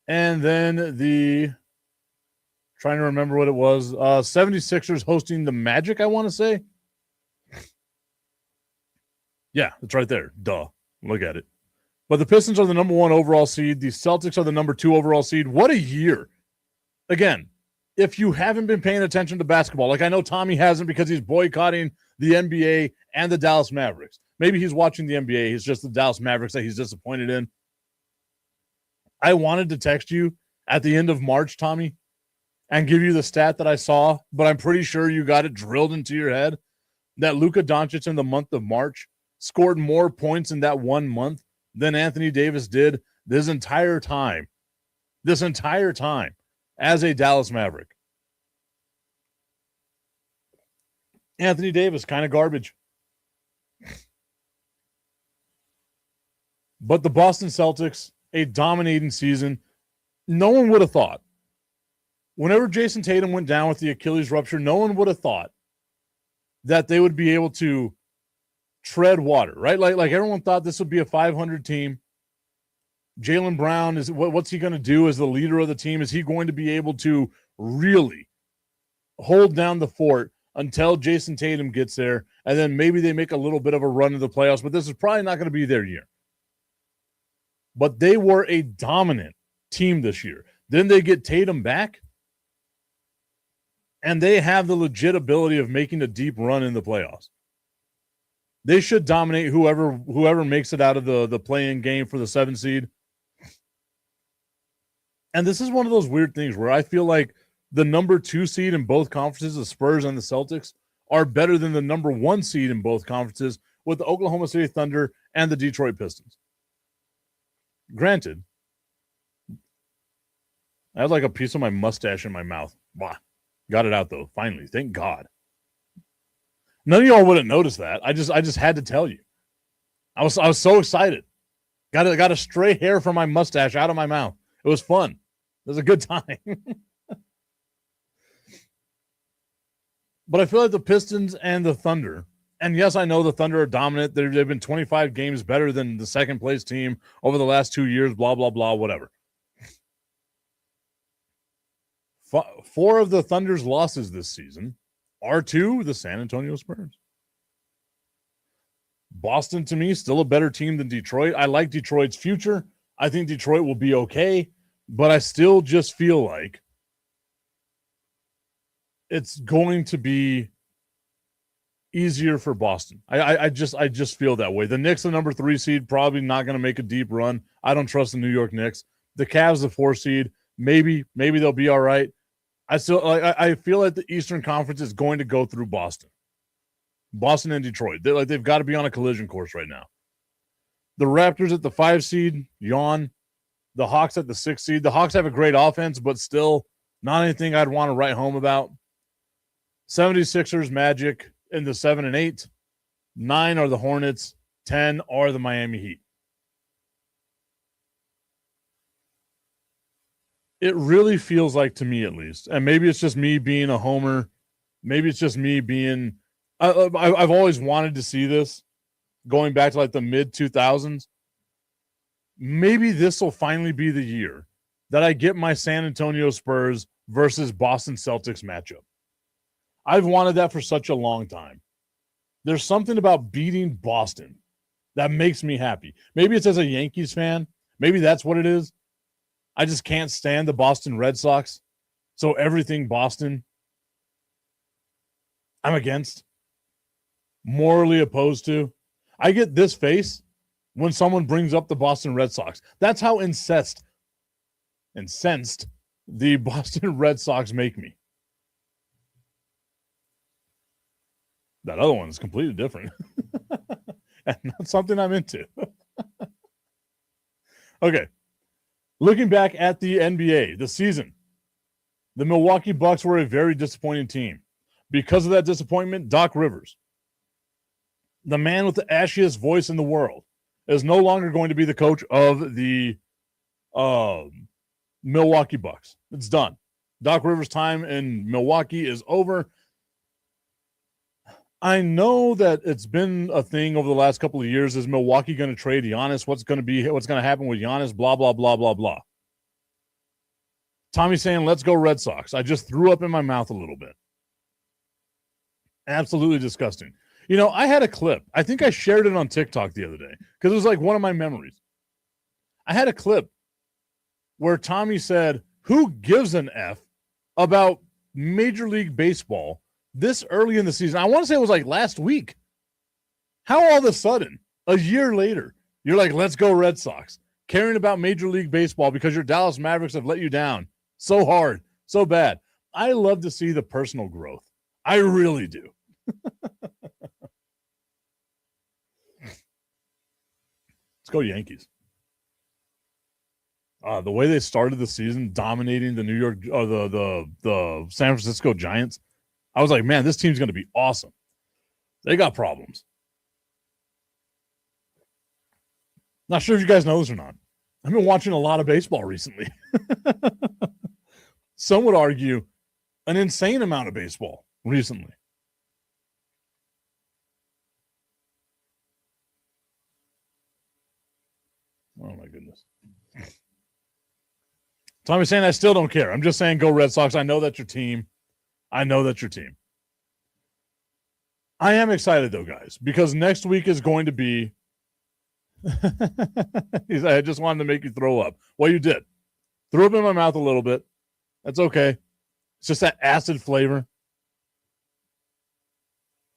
And then trying to remember what it was, 76ers hosting the Magic, I want to say. Yeah, it's right there. Duh. Look at it. But the Pistons are the number 1 overall seed. The Celtics are the number 2 overall seed. What a year. Again, if you haven't been paying attention to basketball, like I know Tommy hasn't because he's boycotting the NBA and the Dallas Mavericks. Maybe he's watching the NBA. It's just the Dallas Mavericks that he's disappointed in. I wanted to text you at the end of March, Tommy, and give you the stat that I saw, but I'm pretty sure you got it drilled into your head that Luka Doncic in the month of March scored more points in that 1 month than Anthony Davis did this entire time as a Dallas Maverick. Anthony Davis, kind of garbage. But the Boston Celtics, a dominating season. No one would have thought. Whenever Jason Tatum went down with the Achilles rupture, no one would have thought that they would be able to tread water, right? Like everyone thought this would be a 500 team. Jaylen Brown, what's he going to do as the leader of the team? Is he going to be able to really hold down the fort until Jason Tatum gets there? And then maybe they make a little bit of a run to the playoffs, but this is probably not going to be their year. But they were a dominant team this year. Then they get Tatum back, and they have the legit ability of making a deep run in the playoffs. They should dominate whoever makes it out of the play-in game for the 7 seed. And this is one of those weird things where I feel like the number 2 seed in both conferences, the Spurs and the Celtics, are better than the number 1 seed in both conferences with the Oklahoma City Thunder and the Detroit Pistons. Granted, I had like a piece of my mustache in my mouth. Bah. Got it out though, finally. Thank God. None of y'all wouldn't notice that. I just had to tell you. I was so excited. Got a stray hair from my mustache out of my mouth. It was fun. It was a good time. But I feel like the Pistons and the Thunder, and yes, I know the Thunder are dominant. They've been 25 games better than the second place team over the last 2 years, blah, blah, blah, whatever. 4 of the Thunder's losses this season are to the San Antonio Spurs. Boston, to me, still a better team than Detroit. I like Detroit's future. I think Detroit will be okay, but I still just feel like it's going to be easier for Boston. I just feel that way. The Knicks, the number 3 seed, probably not going to make a deep run. I don't trust the New York Knicks. The Cavs, the 4 seed, maybe they'll be all right. I feel like the Eastern Conference is going to go through Boston and Detroit. They've got to be on a collision course right now. The Raptors at the 5 seed, yawn. The Hawks at the 6 seed. The Hawks have a great offense, but still not anything I'd want to write home about. 76ers, Magic in the 7 and 8. 9 are the Hornets. 10 are the Miami Heat. It really feels like, to me at least, and maybe it's just me being a homer, maybe it's just me being, I've always wanted to see this going back to like the mid-2000s. Maybe this will finally be the year that I get my San Antonio Spurs versus Boston Celtics matchup. I've wanted that for such a long time. There's something about beating Boston that makes me happy. Maybe it's as a Yankees fan. Maybe that's what it is. I just can't stand the Boston Red Sox. So everything Boston, I'm against, morally opposed to. I get this face when someone brings up the Boston Red Sox. That's how incensed the Boston Red Sox make me. That other one is completely different. And not something I'm into. Okay. Looking back at the NBA, the season, the Milwaukee Bucks were a very disappointing team. Because of that disappointment, Doc Rivers, the man with the ashiest voice in the world, is no longer going to be the coach of the Milwaukee Bucks. It's done. Doc Rivers' time in Milwaukee is over. I know that it's been a thing over the last couple of years. Is Milwaukee going to trade Giannis? What's going to happen with Giannis? Blah, blah, blah, blah, blah. Tommy's saying, let's go Red Sox. I just threw up in my mouth a little bit. Absolutely disgusting. You know, I had a clip. I think I shared it on TikTok the other day because it was like one of my memories. I had a clip where Tommy said, who gives an F about Major League Baseball this early in the season? I want to say it was like last week. How all of a sudden, a year later, you're like, let's go Red Sox, caring about Major League Baseball because your Dallas Mavericks have let you down so hard, so bad. I love to see the personal growth. I really do. Let's go Yankees. The way they started the season, dominating the New York, the San Francisco Giants, I was like, man, this team's going to be awesome. They got problems. Not sure if you guys know this or not. I've been watching a lot of baseball recently. Some would argue an insane amount of baseball recently. Oh, my goodness. Tommy's saying, I still don't care. I'm just saying go Red Sox. I know that's your team. I am excited, though, guys, because next week is going to be I just wanted to make you throw up. Well, you did. Threw up in my mouth a little bit. That's okay. It's just that acid flavor.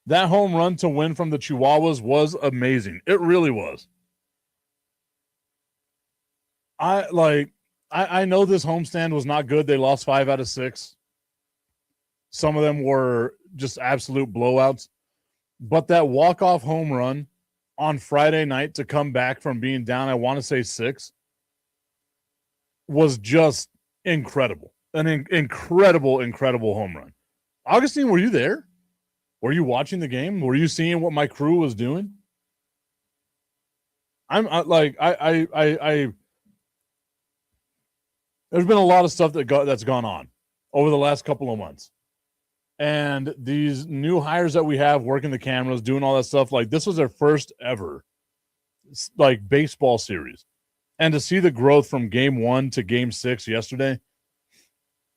That home run to win from the Chihuahuas was amazing. It really was. I know this homestand was not good. They lost 5 out of 6. Some of them were just absolute blowouts. But that walk-off home run on Friday night to come back from being down, I want to say 6, was just incredible. An incredible home run. Augustine, were you there? Were you watching the game? Were you seeing what my crew was doing? There's been a lot of stuff that's gone on over the last couple of months. And these new hires that we have working the cameras, doing all that stuff, like this was their first ever like baseball series. And to see the growth from game 1 to game 6 yesterday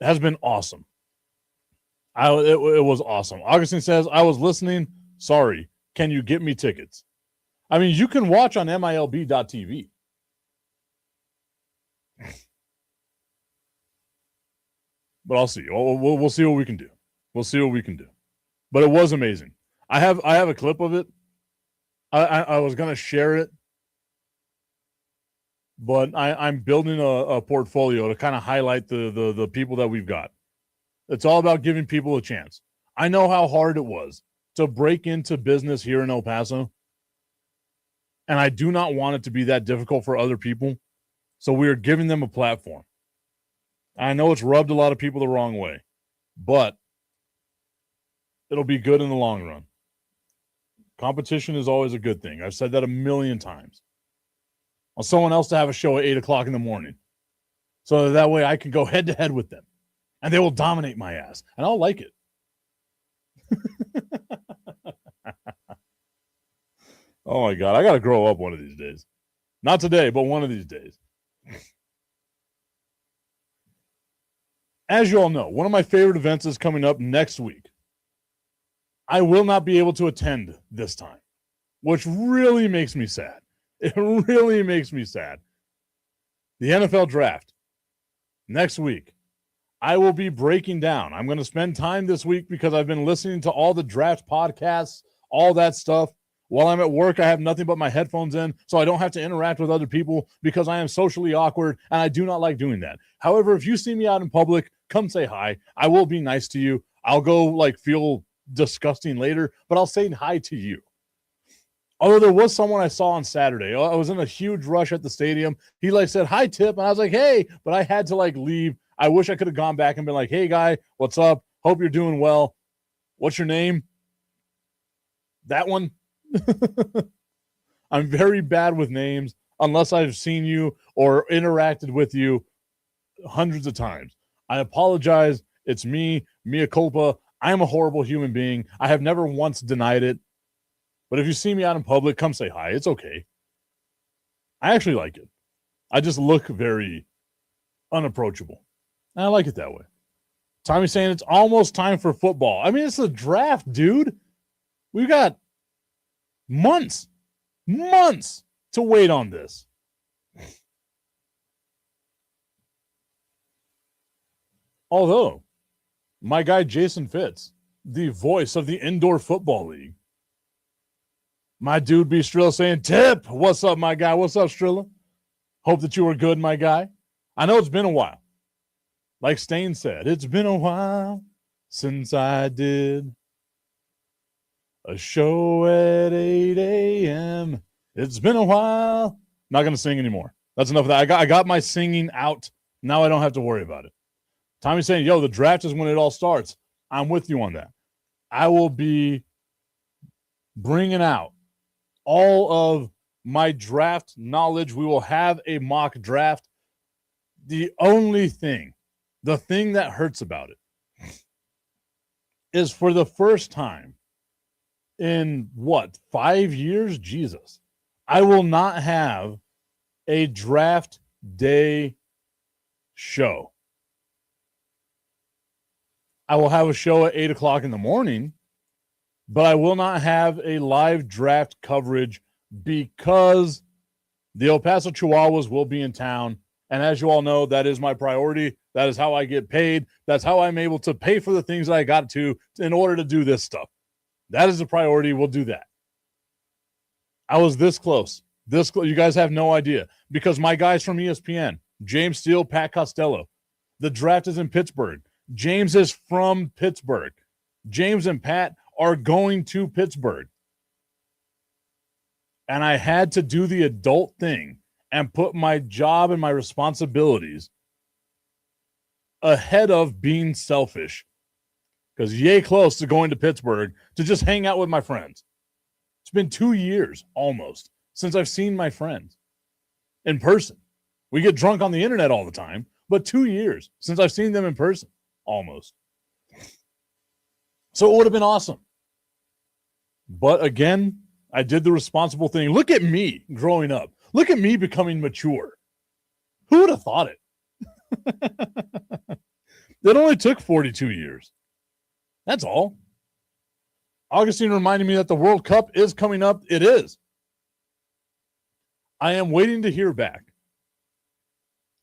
has been awesome. It was awesome. Augustine says, I was listening. Sorry. Can you get me tickets? I mean, you can watch on MILB.TV. But I'll see. We'll see what we can do. We'll see what we can do. But it was amazing. I have a clip of it. I was going to share it. But I'm building a portfolio to kind of highlight the people that we've got. It's all about giving people a chance. I know how hard it was to break into business here in El Paso. And I do not want it to be that difficult for other people. So we are giving them a platform. I know it's rubbed a lot of people the wrong way, but it'll be good in the long run. Competition is always a good thing. I've said that a million times. I want someone else to have a show at 8 o'clock in the morning so that way I can go head to head with them and they will dominate my ass and I'll like it. Oh my God. I got to grow up one of these days. Not today, but one of these days. As you all know, one of my favorite events is coming up next week. I will not be able to attend this time, which really makes me sad. It really makes me sad. The NFL draft next week. I will be breaking down. I'm going to spend time this week because I've been listening to all the draft podcasts, all that stuff. While I'm at work, I have nothing but my headphones in, so I don't have to interact with other people because I am socially awkward, and I do not like doing that. However, if you see me out in public, come say hi. I will be nice to you. I'll go feel disgusting later, but I'll say hi to you. Although there was someone I saw on Saturday. I was in a huge rush at the stadium. He said, hi, Tip. And I was like, hey, but I had to leave. I wish I could have gone back and been like, hey, guy, what's up? Hope you're doing well. What's your name? That one. I'm very bad with names unless I've seen you or interacted with you hundreds of times. I apologize. It's me, mea culpa. I am a horrible human being. I have never once denied it. But if you see me out in public, come say hi. It's okay. I actually like it. I just look very unapproachable. And I like it that way. Tommy's saying it's almost time for football. I mean, it's the draft, dude. We've got months to wait on this. Although, my guy Jason Fitz, the voice of the Indoor Football League, my dude B. Strilla saying, Tip, what's up, my guy? What's up, Strilla? Hope that you were good, my guy. I know it's been a while. Like Stain said, it's been a while since I did a show at 8 a.m. It's been a while. Not going to sing anymore. That's enough of that. I got my singing out. Now I don't have to worry about it. Tommy's saying, yo, the draft is when it all starts. I'm with you on that. I will be bringing out all of my draft knowledge. We will have a mock draft. The only thing, the thing that hurts about it is for the first time in 5 years? Jesus. I will not have a draft day show. I will have a show at 8 o'clock in the morning, but I will not have a live draft coverage because the El Paso Chihuahuas will be in town. And as you all know, that is my priority. That is how I get paid. That's how I'm able to pay for the things that I got to in order to do this stuff. That is a priority. We'll do that. I was this close. You guys have no idea. Because my guys from ESPN, James Steele, Pat Costello, the draft is in Pittsburgh. James is from Pittsburgh. James and Pat are going to Pittsburgh. And I had to do the adult thing and put my job and my responsibilities ahead of being selfish. Because yay close to going to Pittsburgh to just hang out with my friends. It's been 2 years almost since I've seen my friends in person. We get drunk on the internet all the time, but 2 years since I've seen them in person almost. So it would have been awesome. But again, I did the responsible thing. Look at me growing up. Look at me becoming mature. Who would have thought it? It only took 42 years. That's all. Augustine reminded me that the World Cup is coming up. It is. I am waiting to hear back.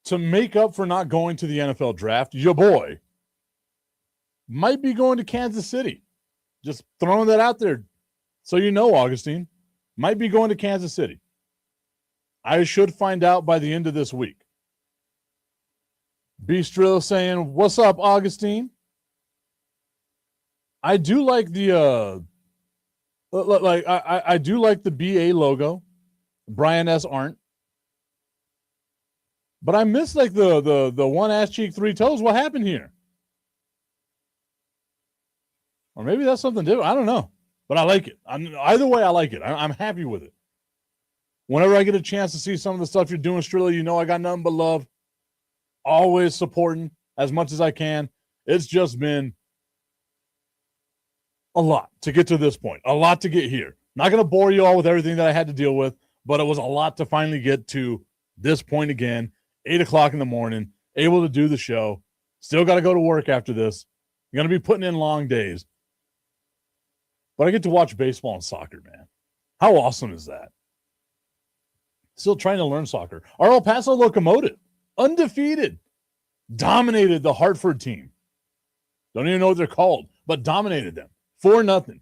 To make up for not going to the NFL draft, your boy might be going to Kansas City. Just throwing that out there so you know, Augustine. Might be going to Kansas City. I should find out by the end of this week. Beastrill saying, what's up, Augustine? I do like the I do like the BA logo. Brian S. Arndt. But I miss like the one ass cheek, three toes. What happened here? Or maybe that's something different. I don't know. But I like it. Either way, I like it. I'm happy with it. Whenever I get a chance to see some of the stuff you're doing, Strilla, you know I got nothing but love. Always supporting as much as I can. It's just been a lot to get to this point. A lot to get here. Not going to bore you all with everything that I had to deal with, but it was a lot to finally get to this point again. 8 o'clock in the morning, able to do the show. Still got to go to work after this. I'm going to be putting in long days. But I get to watch baseball and soccer, man. How awesome is that? Still trying to learn soccer. Our El Paso Locomotive, undefeated, dominated the Hartford team. Don't even know what they're called, but dominated them 4-0.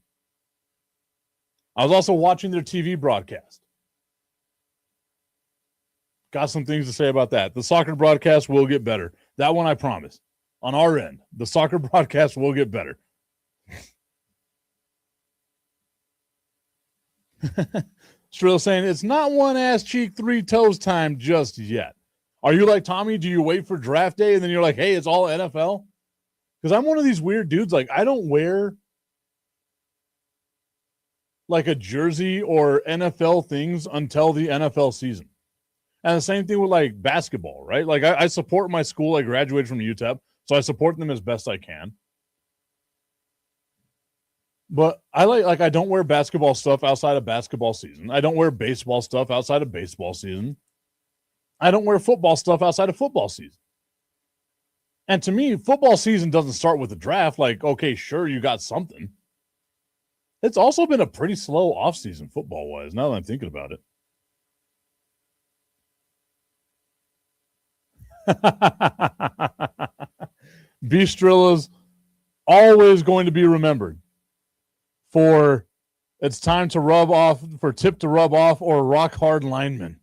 I was also watching their TV broadcast. Got some things to say about that. The soccer broadcast will get better. That one I promise. On our end, the soccer broadcast will get better. Strill saying, it's not one ass cheek, three toes time just yet. Are you like Tommy? Do you wait for draft day and then you're like, hey, it's all NFL? Because I'm one of these weird dudes. Like, I don't wear like a jersey or NFL things until the NFL season. And the same thing with like basketball, right? Like I support my school. I graduated from UTEP, so I support them as best I can. But I I don't wear basketball stuff outside of basketball season. I don't wear baseball stuff outside of baseball season. I don't wear football stuff outside of football season. And to me, football season doesn't start with the draft. Like, okay, sure, you got something. It's also been a pretty slow offseason football-wise, now that I'm thinking about it. B. Strilla's always going to be remembered for it's time to rub off, for Tip to rub off, or rock hard lineman.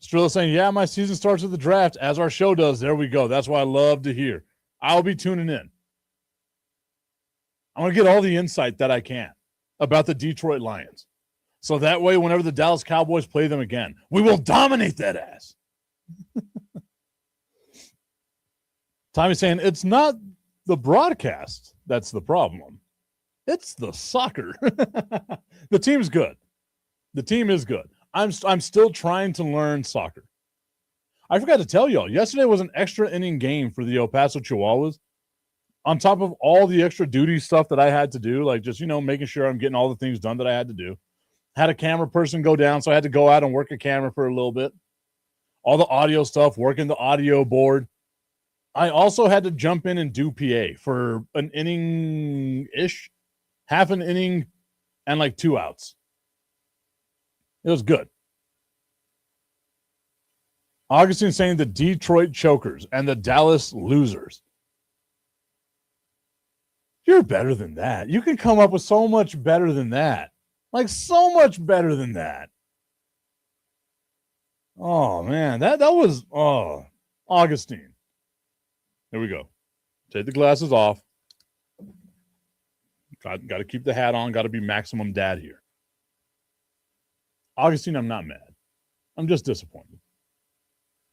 Strilla saying, yeah, my season starts with the draft, as our show does. There we go. That's what I love to hear. I'll be tuning in. I want to get all the insight that I can about the Detroit Lions. So that way, whenever the Dallas Cowboys play them again, we will dominate that ass. Tommy's saying, it's not the broadcast that's the problem. It's the soccer. The team's good. The team is good. I'm still trying to learn soccer. I forgot to tell y'all, yesterday was an extra inning game for the El Paso Chihuahuas. On top of all the extra duty stuff that I had to do, like just, making sure I'm getting all the things done that I had to do. Had a camera person go down, so I had to go out and work a camera for a little bit. All the audio stuff, working the audio board. I also had to jump in and do PA for an inning-ish, half an inning, and like 2 outs. It was good. Augustine saying the Detroit Chokers and the Dallas Losers. You're better than that. You can come up with so much better than that. Like so much better than that. Oh, man. That was, Augustine. Here we go. Take the glasses off. Got to keep the hat on. Got to be maximum dad here. Augustine, I'm not mad. I'm just disappointed.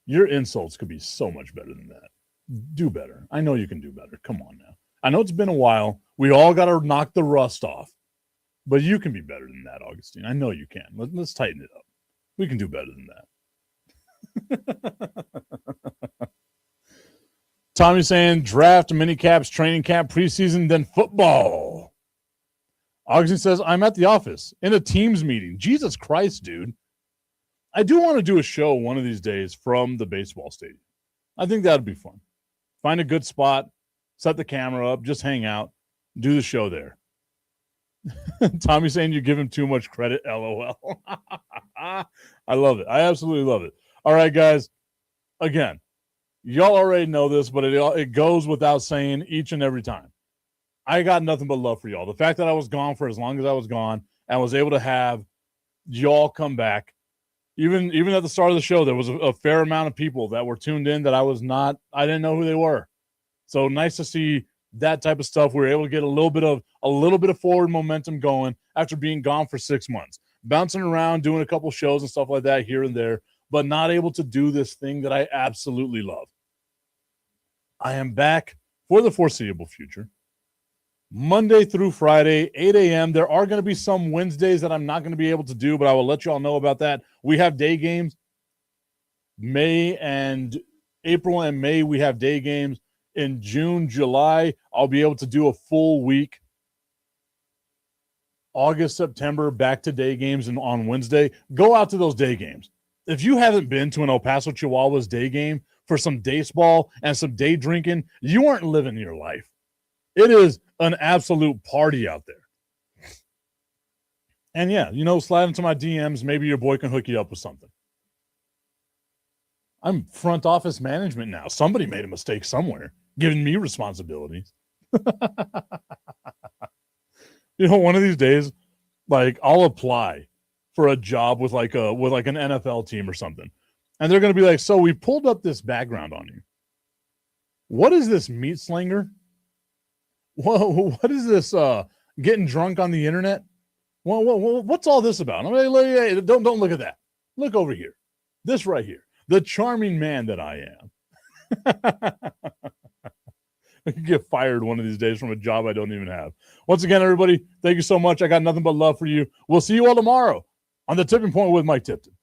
Your insults could be so much better than that. Do better. I know you can do better. Come on now. I know it's been a while. We all got to knock the rust off. But you can be better than that, Augustine. I know you can. Let's tighten it up. We can do better than that. Tommy saying draft, mini caps, training camp, preseason, then football. Augustine says, I'm at the office in a Teams meeting. Jesus Christ, dude. I do want to do a show one of these days from the baseball stadium. I think that would be fun. Find a good spot, set the camera up, just hang out, do the show there. Tommy saying you give him too much credit, LOL. I love it. I absolutely love it. All right, guys. Again, y'all already know this, but it goes without saying each and every time. I got nothing but love for y'all. The fact that I was gone for as long as I was gone and was able to have y'all come back. Even at the start of the show, there was a fair amount of people that were tuned in that I didn't know who they were. So nice to see that type of stuff. We were able to get a little bit of forward momentum going after being gone for 6 months, bouncing around, doing a couple shows and stuff like that here and there, but not able to do this thing that I absolutely love. I am back for the foreseeable future, Monday through Friday, 8 a.m. There are going to be some Wednesdays that I'm not going to be able to do, but I will let you all know about that. We have day games. April and May, we have day games. In June, July, I'll be able to do a full week. August, September, back to day games and on Wednesday. Go out to those day games. If you haven't been to an El Paso Chihuahuas day game for some baseball and some day drinking, you aren't living your life. It is an absolute party out there. And yeah, slide into my DMs. Maybe your boy can hook you up with something. I'm front office management now. Somebody made a mistake somewhere, giving me responsibilities. One of these days, like I'll apply for a job with like an NFL team or something. And they're going to be like, so we pulled up this background on you. What is this meat slinger? What is this getting drunk on the internet? What's all this about? I'm like, hey, don't look at that. Look over here. This right here. The charming man that I am. I could get fired one of these days from a job I don't even have. Once again, everybody, thank you so much. I got nothing but love for you. We'll see you all tomorrow on the Tipping Point with Mike Tipton.